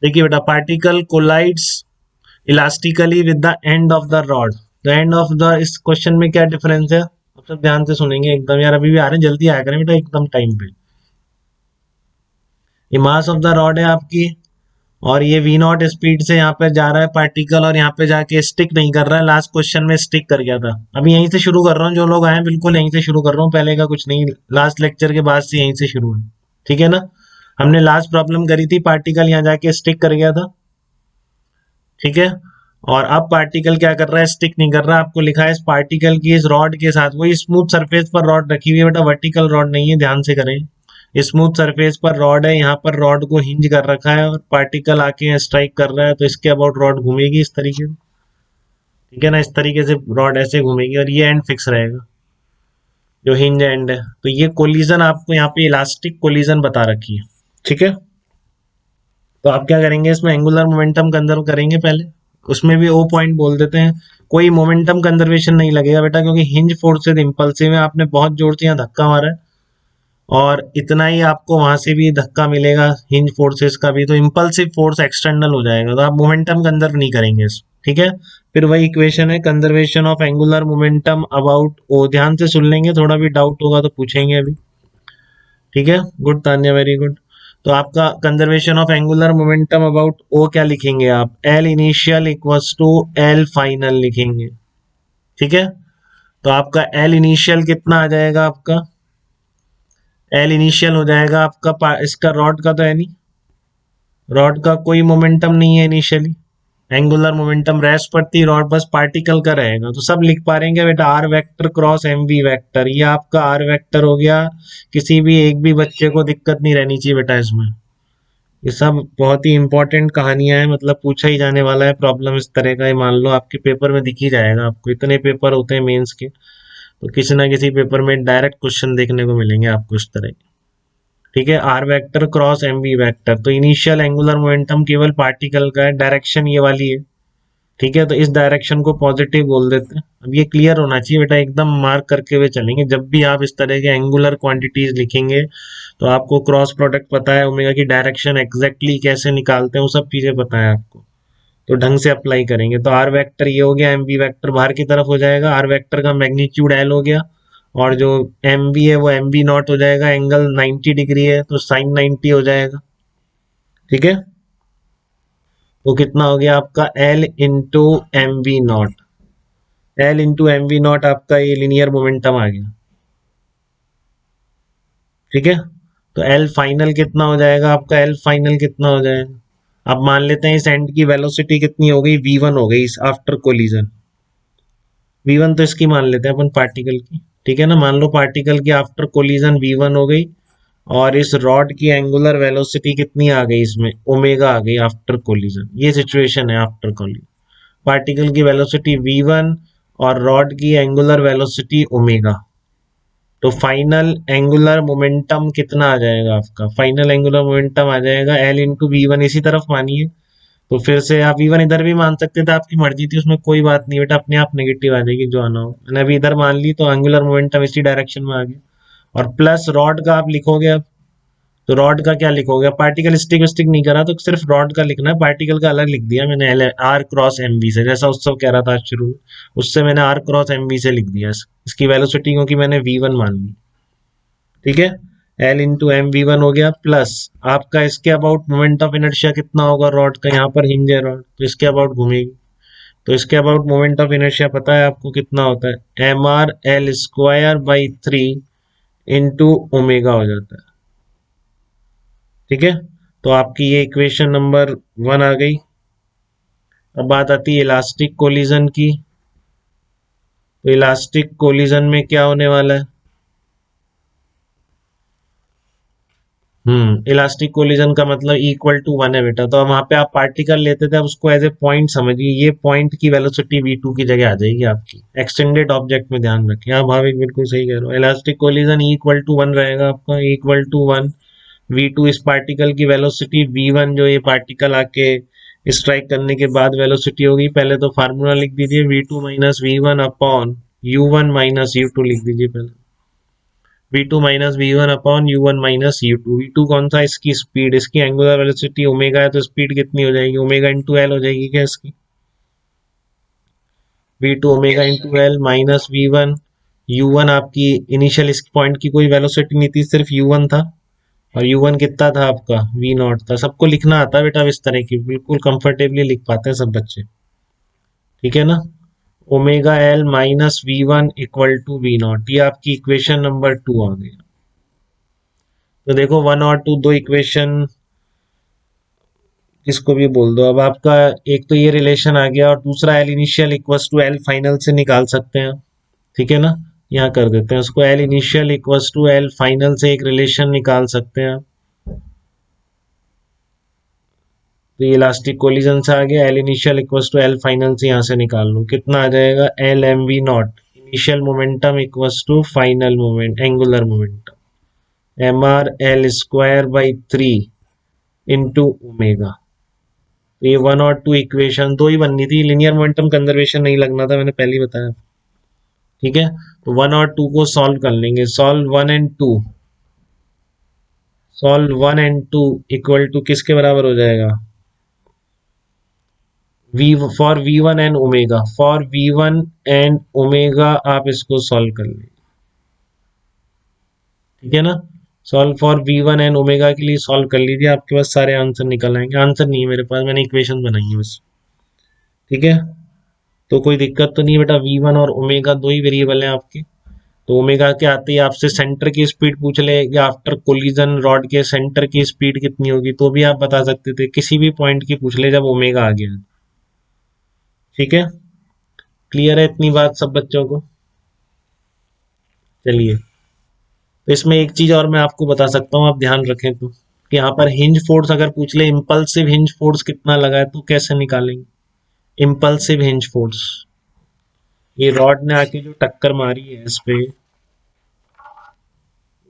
देखिए बेटा, particle collides elastically with the end of the rod. The end of the, इस question में क्या डिफरेंस है आप सब ध्यान से सुनेंगे एकदम यार, अभी भी आ रहे हैं, जल्दी आया करें बेटा एकदम टाइम पे। ये मास ऑफ द रॉड है आपकी, और ये वी नॉट स्पीड से यहाँ पे जा रहा है पार्टिकल, और यहाँ पे जाके स्टिक नहीं कर रहा है। लास्ट क्वेश्चन में स्टिक कर गया था। अभी यहीं से शुरू कर रहा हूँ, जो लोग आए हैं बिल्कुल यहीं से शुरू कर रहा हूँ, पहले का कुछ नहीं, लास्ट लेक्चर के बाद से यहीं से शुरू है, ठीक है ना। हमने लास्ट प्रॉब्लम करी थी, पार्टिकल यहाँ जाके स्टिक कर गया था, ठीक है। और अब पार्टिकल क्या कर रहा है, स्टिक नहीं कर रहा। आपको लिखा है इस पार्टिकल की इस रॉड के साथ, वही स्मूथ सरफेस पर रॉड रखी हुई है बेटा, वर्टिकल रॉड नहीं है, ध्यान से करें। स्मूथ सरफेस पर रॉड है, यहाँ पर रॉड को हिंज कर रखा है और पार्टिकल आके स्ट्राइक कर रहा है, तो इसके अबाउट रॉड घूमेगी इस तरीके से, ठीक है ना। इस तरीके से रॉड ऐसे घूमेगी और ये एंड फिक्स रहेगा, जो हिंज एंड है। तो ये कोलिजन आपको यहाँ पे इलास्टिक कोलिजन बता रखी है, ठीक है। तो आप क्या करेंगे, इसमें एंगुलर मोमेंटम कंजर्व करेंगे पहले, उसमें भी ओ पॉइंट बोल देते हैं। कोई मोमेंटम कंजर्वेशन नहीं लगेगा बेटा, क्योंकि हिंज फोर्सेज इंपल्सिव है, आपने बहुत जोर से यहाँ धक्का मारा है, और इतना ही आपको वहां से भी धक्का मिलेगा हिंज फोर्सेस का भी, तो इंपल्सिव फोर्स एक्सटर्नल हो जाएगा, तो आप मोमेंटम कंजर्व नहीं करेंगे इस, ठीक है। फिर वही इक्वेशन है, conservation of angular momentum about O, ध्यान से सुन लेंगे, थोड़ा भी डाउट होगा तो पूछेंगे अभी, ठीक है। Good Tanya, very good. तो आपका conservation of angular momentum about O क्या लिखेंगे आप, L initial equals to L final लिखेंगे, ठीक है। तो आपका एल इनिशियल कितना आ जाएगा, आपका एल इनिशियल हो जाएगा आपका, इसका रॉड का तो है नहीं, रॉड का कोई मोमेंटम नहीं है इनिशियली, एंगुलर मोमेंटम रेस्ट पड़ती रॉड, बस पार्टिकल का रहेगा। तो सब लिख पा रहे हैं क्या बेटा, R vector cross M V vector, ये आपका आर वेक्टर हो गया। किसी भी एक भी बच्चे को दिक्कत नहीं रहनी चाहिए बेटा इसमें, ये सब बहुत ही इंपॉर्टेंट कहानियां हैं, मतलब पूछा ही जाने वाला है प्रॉब्लम इस तरह का, ये मान लो आपके पेपर में दिख ही जाएगा आपको, इतने पेपर होते हैं मेंस के, तो किसी ना किसी पेपर में डायरेक्ट क्वेश्चन देखने को मिलेंगे आपको इस तरह के, ठीक है। R vector cross M V vector, तो इनिशियल एंगुलर मोमेंटम केवल पार्टिकल का है, डायरेक्शन ये वाली है, ठीक है। तो इस डायरेक्शन को पॉजिटिव बोल देते हैं। अब ये क्लियर होना चाहिए बेटा, एकदम मार्क करके हुए चलेंगे, जब भी आप इस तरह के एंगुलर क्वांटिटीज लिखेंगे तो आपको क्रॉस प्रोडक्ट पता है, ओमेगा की डायरेक्शन एग्जैक्टली कैसे निकालते हैं, वो सब चीजें पता है आपको, तो ढंग से अप्लाई करेंगे। तो आर वेक्टर ये हो गया, एम वी वेक्टर बाहर की तरफ हो जाएगा, आर वेक्टर का मैग्नीट्यूड एल हो गया, और जो एम वी है वो एम वी नॉट हो जाएगा, एंगल 90 डिग्री है तो साइन 90 हो जाएगा, ठीक है। तो कितना हो गया आपका L into M V naught, L into M V naught आपका ये लिनियर मोमेंटम आ गया, ठीक है। तो एल फाइनल कितना हो जाएगा आपका, एल फाइनल कितना हो जाएगा, अब मान लेते हैं इस एंड की वेलोसिटी कितनी हो गई, v1 हो गई इस आफ्टर कोलिजन, v1 तो इसकी मान लेते हैं अपन पार्टिकल की, ठीक है ना। मान लो पार्टिकल की आफ्टर कोलिजन v1 हो गई, और इस रॉड की एंगुलर वेलोसिटी कितनी आ गई, इसमें ओमेगा आ गई आफ्टर कोलिजन, ये सिचुएशन है आफ्टर कोलिजन, पार्टिकल की वेलोसिटी v1 और रॉड की एंगुलर वेलोसिटी ओमेगा, तो फाइनल एंगुलर मोमेंटम कितना आ जाएगा आपका, फाइनल एंगुलर मोमेंटम आ जाएगा एल इंटू वी वन, इसी तरफ मानिए, तो फिर से आप वी वन इधर भी मान सकते थे, आपकी मर्जी थी, उसमें कोई बात नहीं बेटा, अपने आप नेगेटिव आ जाएगी जो आना हो, मैंने अभी इधर मान ली तो एंगुलर मोमेंटम इसी डायरेक्शन में आ गया। और प्लस रॉड का आप लिखोगे अब, तो रॉड का क्या लिखोगे, पार्टिकल स्टिक स्टिक नहीं करा तो सिर्फ रॉड का लिखना है, पार्टिकल का अलग लिख दिया मैंने आर क्रॉस एम वी से, जैसा उत्सव कह रहा था शुरू में, उससे मैंने आर क्रॉस एम वी से लिख दिया इसकी वेलोसिटी, क्योंकि मैंने वी वन मान ली, ठीक है। L into M V one हो गया, प्लस आपका इसके अबाउट मोमेंट ऑफ इनर्शिया कितना होगा रॉड का, यहाँ पर हिंज है रॉड तो इसके अबाउट घूमेगी, तो इसके अबाउट मोमेंट ऑफ इनर्शिया पता है आपको कितना होता है, M R L square by 3 into omega हो जाता है, ठीक है। तो आपकी ये इक्वेशन नंबर 1 आ गई। अब बात आती है इलास्टिक कोलिजन की, तो इलास्टिक कोलिजन में क्या होने वाला है, इलास्टिक कोलिजन का मतलब इक्वल टू 1 है बेटा, तो वहां पे आप पार्टिकल लेते थे, अब उसको एज ए पॉइंट समझिए, ये पॉइंट की वेलोसिटी v2 की जगह आ जाएगी आपकी, एक्सटेंडेड ऑब्जेक्ट में ध्यान रखें आप, भाविक बिल्कुल सही कह रहे हो, इलास्टिक कोलिजन इक्वल टू 1 रहेगा आपका, इक्वल टू 1 v2, इस पार्टिकल की वेलोसिटी v1 जो ये पार्टिकल आके स्ट्राइक करने के बाद वेलोसिटी होगी, पहले तो फार्मूला लिख दीजिए v2 minus v1 upon u1 minus u2 लिख दीजिए पहले, v2 minus v1 upon u1 minus u2। v2 कौन सा, इसकी स्पीड, इसकी एंगुलर वेलोसिटी ओमेगा है, तो स्पीड कितनी हो जाएगी, ओमेगा इंटू एल हो जाएगी क्या इसकी। v2 omega into L minus v1, u1 आपकी इनिशियल इस पॉइंट की कोई वेलोसिटी नहीं थी, सिर्फ u1 था, और u1 कितना था आपका, v नॉट था। सबको लिखना आता है बेटा इस तरह की, बिल्कुल कंफर्टेबली लिख पाते हैं सब बच्चे, ठीक है ना। Omega L minus v1 equal to v not, ये आपकी इक्वेशन नंबर 2 आ गई। तो देखो 1 और 2 दो इक्वेशन, किसको भी बोल दो। अब आपका एक तो ये रिलेशन आ गया, और दूसरा L initial equals to L final से निकाल सकते हैं, ठीक है ना। यहाँ कर देते हैं उसको, L initial equals to L final से एक रिलेशन निकाल सकते हैं। तो ये इलास्टिक कोलिजन से आ गया, L initial equals to L final से यहाँ से निकाल लो, कितना आ जाएगा, L M V not initial momentum equals to final moment angular momentum, M R L square by 3 into omega. तो ये 1 और 2 इक्वेशन दो ही बननी थी, लिनियर मोमेंटम कंजर्वेशन नहीं लगना था, मैंने पहले ही बताया, ठीक है। तो 1 और 2 को सॉल्व कर लेंगे, solve 1 and 2, solve 1 and 2 equal to किसके बराबर हो जाएगा, v for v1 and omega, for v1 and omega आप इसको सॉल्व कर लेंगे, ठीक है ना। Solve for v1 and omega के लिए सॉल्व कर लीजिए, आपके पास सारे आंसर निकल आएंगे। आंसर नहीं है मेरे पास, मैंने इक्वेशन बनाई है बस, ठीक है। तो कोई दिक्कत तो नहीं बेटा, v1 और ओमेगा दो ही वेरिएबल हैं आपके। तो ओमेगा के आते ही आपसे सेंटर की स्पीड पूछ ले, या आफ्टर कोलिजन रॉड के सेंटर की स्पीड कितनी होगी, तो भी आप बता सकते थे, किसी भी पॉइंट की पूछ ले जब ओमेगा आ गया, ठीक है। क्लियर है इतनी बात सब बच्चों को। चलिए, तो इसमें एक चीज और मैं आपको बता सकता हूँ, आप ध्यान रखें तो, कि यहाँ पर हिंज फोर्स अगर पूछ ले, इम्पल्सिव हिंज फोर्स कितना लगा है, तो कैसे निकालेंगे इम्पल्सिव हिंज फोर्स। ये रॉड ने आके जो टक्कर मारी है इस पे,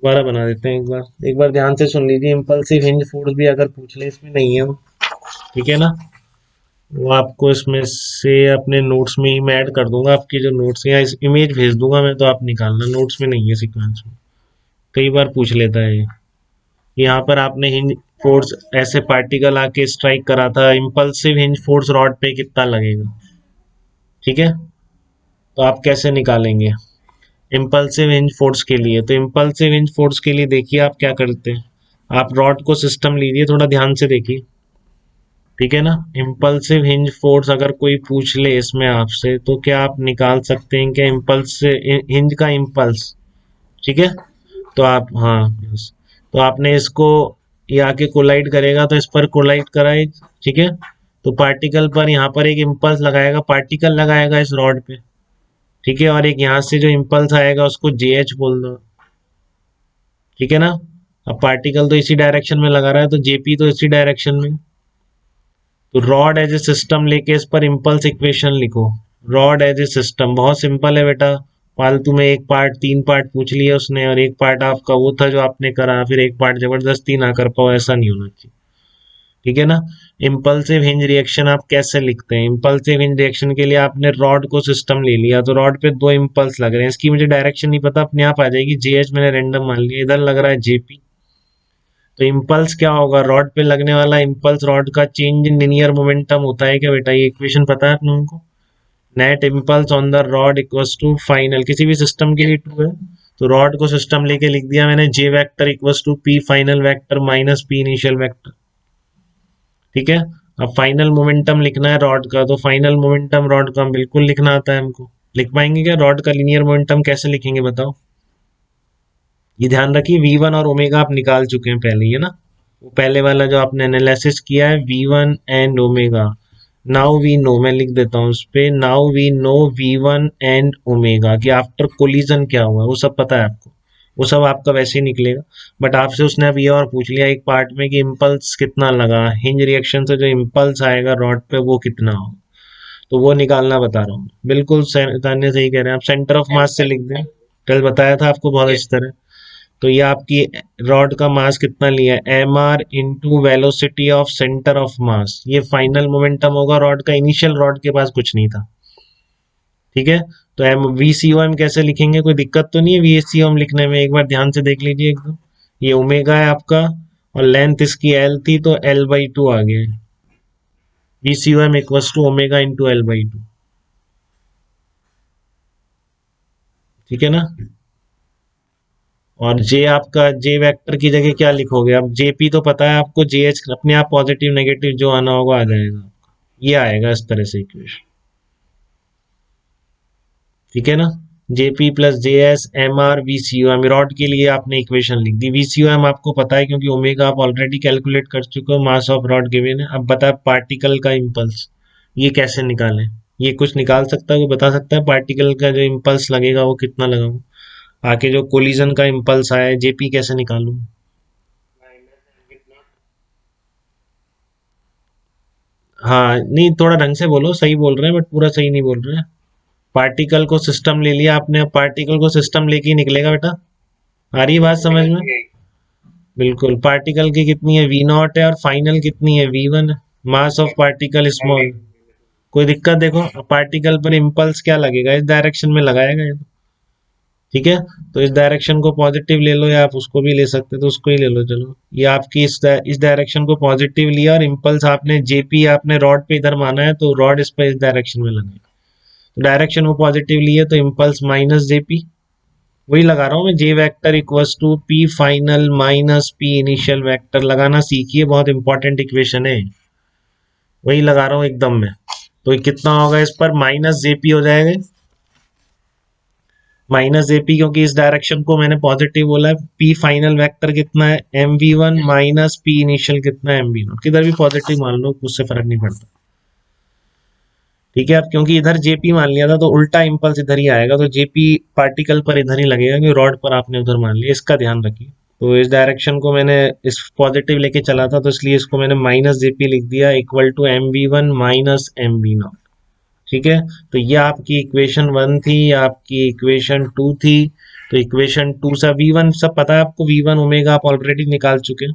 दोबारा बना देते हैं एक बार ध्यान से सुन लीजिए। इम्पल्सिव हिंज फोर्स भी अगर पूछ ले, इसमें नहीं है वो, ठीक है ना। वो आपको इसमें से अपने नोट्स में ही मैं ऐड कर दूंगा, आपकी जो नोट्स या इस इमेज भेज दूंगा मैं, तो आप निकालना, नोट्स में नहीं है सीक्वेंस में, कई बार पूछ लेता है ये। यहाँ पर आपने हिंज फोर्स, ऐसे पार्टिकल आके स्ट्राइक करा था, इम्पल्सिव हिंज फोर्स रॉड पे कितना लगेगा, ठीक है। तो आप कैसे निकालेंगे इम्पल्सिव हिंज फोर्स के लिए। तो इम्पल्सिव हिंज फोर्स के लिए देखिए आप क्या करते हैं, आप रॉड को सिस्टम लीजिए, थोड़ा ध्यान से देखिए, ठीक है ना। इम्पल्सिव हिंज फोर्स अगर कोई पूछ ले इसमें आपसे, तो क्या आप निकाल सकते हैं क्या, इम्पल्स हिंज का इम्पल्स, ठीक है। तो आप, हाँ यस, तो आपने इसको, ये आके कोलाइड करेगा, तो इस पर कोलाइड कराए, ठीक है। तो पार्टिकल पर यहाँ पर एक इम्पल्स लगाएगा, पार्टिकल लगाएगा इस रॉड पे, ठीक है, और एक यहाँ से जो इम्पल्स आएगा उसको जे एच बोल दो, ठीक है ना। अब पार्टिकल तो इसी डायरेक्शन में लगा रहा है, तो जेपी तो इसी डायरेक्शन में। तो रॉड एज ए सिस्टम लेके इस पर इम्पल्स इक्वेशन लिखो, रॉड एज ए सिस्टम, बहुत सिंपल है बेटा। फालतू में एक पार्ट 3 पार्ट पूछ लिया उसने, और एक पार्ट आपका वो था जो आपने करा, फिर एक पार्ट जबरदस्ती ना कर पाओ, ऐसा नहीं होना चाहिए, ठीक है ना। इम्पल्सिव हिंज रिएक्शन आप कैसे लिखते हैं, इम्पल्सिव हिंज रिएक्शन के लिए आपने रॉड को सिस्टम ले लिया, तो रॉड पे दो इम्पल्स लग रहे हैं, इसकी मुझे डायरेक्शन नहीं पता, अपने आप आ जाएगी, जे एच मैंने रैंडम मान लिया, इधर लग रहा है जेपी। तो इम्पल्स क्या होगा, रॉड पे लगने वाला इम्पल्स, रॉड का चेंज इन लिनियर मोमेंटम होता है क्या बेटा, ये इक्वेशन पता है आप लोगों को। Net impulse on the rod equals to final, किसी भी सिस्टम के लिए ट्रू है, तो रॉड को सिस्टम लेके लिख दिया मैंने, J vector equals to P final vector minus P initial vector, ठीक है। अब फाइनल मोमेंटम लिखना है रॉड का, तो फाइनल मोमेंटम रॉड का बिल्कुल लिखना आता है हमको, लिख पाएंगे क्या, रॉड का लिनियर मोमेंटम कैसे लिखेंगे बताओ। ये ध्यान रखिए, v1 और ओमेगा आप निकाल चुके हैं पहले, है ना, वो पहले वाला जो आपने एनालिसिस किया है, v1 and omega. Now we know, मैं लिख देता हूँ उस पे, now we know v1 and omega, कि आफ्टर कोलिजन क्या हुआ, वो सब पता है आपको, वो सब आपका वैसे ही निकलेगा। बट आपसे उसने अब ये और पूछ लिया एक पार्ट में कि इम्पल्स कितना लगा, हिंज रिएक्शन से जो इम्पल्स आएगा रॉड पे वो कितना हो, तो वो निकालना बता रहा हूँ। बिल्कुल तान्या सही कह रहे हैं आप, सेंटर ऑफ मास से लिख दें, कल बताया था आपको बहुत अच्छी तरह। तो ये आपकी रॉड का मास कितना लिया है, M R into velocity of centre of mass, ये फाइनल मोमेंटम होगा रॉड का, इनिशियल रॉड के पास कुछ नहीं था, ठीक है। तो M V C O M कैसे लिखेंगे, कोई दिक्कत तो नहीं है वी सी ओ एम लिखने में, एक बार ध्यान से देख लीजिए एकदम। ये ओमेगा है आपका और लेंथ इसकी एल थी तो एल बाई टू आ गया। V C O M equals to omega into L by two. ठीक है ना। और जे आपका जे वेक्टर की जगह क्या लिखोगे, अब जेपी तो पता है आपको, जे एच अपने आप पॉजिटिव नेगेटिव जो आना होगा आ जाएगा, ये आएगा इस तरह से इक्वेशन। ठीक है ना। JP plus J S M R V C O M, rod के लिए आपने इक्वेशन लिख दी। वी सी ओ एम आपको पता है क्योंकि ओमेगा आप ऑलरेडी कैलकुलेट कर चुके हो, मास ऑफ रॉड गिवन है। अब बता पार्टिकल का इम्पल्स ये कैसे निकालें, ये कुछ निकाल सकता है, वो बता सकता है पार्टिकल का जो इम्पल्स लगेगा वो कितना लगाऊं, आके जो कोलिजन का इम्पल्स आया है जेपी कैसे निकालूं। हाँ नहीं, थोड़ा ढंग से बोलो, सही बोल रहे हैं बट पूरा सही नहीं बोल रहे हैं। पार्टिकल को सिस्टम ले लिया आपने, अब पार्टिकल को सिस्टम लेके ही निकलेगा बेटा। आ रही है बात समझ में। बिल्कुल, पार्टिकल की कितनी है वी नॉट है और फाइनल कितनी है V one. Mass of particle small. कोई दिक्कत, देखो पार्टिकल पर इम्पल्स क्या लगेगा, इस डायरेक्शन में लगाएगा ये तो। ठीक है। तो इस डायरेक्शन को पॉजिटिव ले लो या आप उसको भी ले सकते हो, तो उसको ही ले लो चलो। ये आपकी इस डायरेक्शन को पॉजिटिव लिया और इम्पल्स आपने जेपी आपने रॉड पे इधर माना है तो रॉड इस पे इस डायरेक्शन में लगाएगा। तो डायरेक्शन वो पॉजिटिव ली है तो इम्पल्स माइनस जेपी। वही लगा रहा हूँ मैं, J vector equals to P final minus P initial vector लगाना सीखिए, बहुत इंपॉर्टेंट इक्वेशन है। वही लगा रहा हूँ एकदम में। तो ये कितना होगा, इस पर माइनस जेपी हो जाएगा, माइनस जेपी, क्योंकि इस डायरेक्शन को मैंने पॉजिटिव बोला है। पी फाइनल वेक्टर कितना है M V one minus P initial कितना है एम वी नॉट, किधर भी पॉजिटिव मान लो उससे फर्क नहीं पड़ता। ठीक है। अब क्योंकि इधर जेपी मान लिया था तो उल्टा इम्पल्स इधर ही आएगा, तो जेपी पार्टिकल पर इधर ही लगेगा क्योंकि रॉड पर आपने उधर मान लिया, इसका ध्यान रखिए। तो इस डायरेक्शन को मैंने इस पॉजिटिव लेके चला था तो इसलिए इसको मैंने माइनस जेपी लिख दिया equal to M V one minus M V not. ठीक है। तो ये आपकी इक्वेशन वन थी, आपकी इक्वेशन टू थी। तो इक्वेशन टू से वी वन सब पता है आपको, वी वन ओमेगा आप ऑलरेडी निकाल चुके हैं,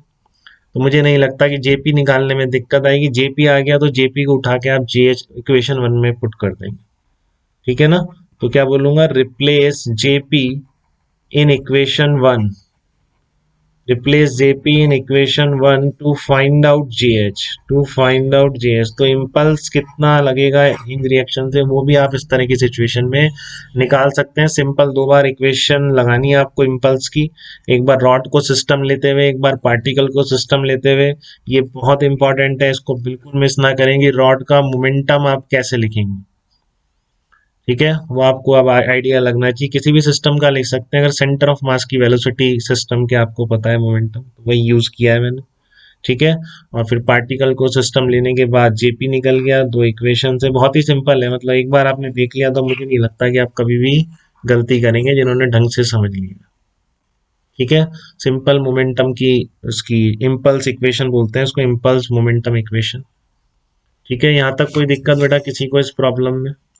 तो मुझे नहीं लगता कि जेपी निकालने में दिक्कत आएगी। जेपी आ गया तो जेपी को उठा के आप जे एच इक्वेशन वन में पुट कर देंगे। ठीक है ना। तो क्या बोलूंगा, replace JP in equation one, replace JP in equation one to find out J H, to find out J H. तो इम्पल्स कितना लगेगा इन रिएक्शन से वो भी आप इस तरह की सिचुएशन में निकाल सकते हैं। सिंपल दो बार इक्वेशन लगानी है आपको इम्पल्स की, एक बार रॉड को सिस्टम लेते हुए एक बार पार्टिकल को सिस्टम लेते हुए। ये बहुत इंपॉर्टेंट है, इसको बिल्कुल मिस ना करेंगे। रॉड का मोमेंटम आप कैसे लिखेंगे, ठीक है, वो आपको अब आइडिया लगना चाहिए। किसी भी सिस्टम का लिख सकते हैं, अगर सेंटर ऑफ मास की वेलोसिटी सिस्टम के आपको पता है मोमेंटम, तो वही यूज किया है मैंने। ठीक है। और फिर पार्टिकल को सिस्टम लेने के बाद जेपी निकल गया, दो इक्वेशन से, बहुत ही सिंपल है। मतलब एक बार आपने देख लिया तो मुझे नहीं लगता कि आप कभी भी गलती करेंगे जिन्होंने ढंग से समझ लिया। ठीक है। सिंपल मोमेंटम की उसकी इम्पल्स इक्वेशन बोलते हैं उसको, इम्पल्स मोमेंटम इक्वेशन। ठीक है। यहाँ तक कोई दिक्कत बेटा किसी को इस प्रॉब्लम में।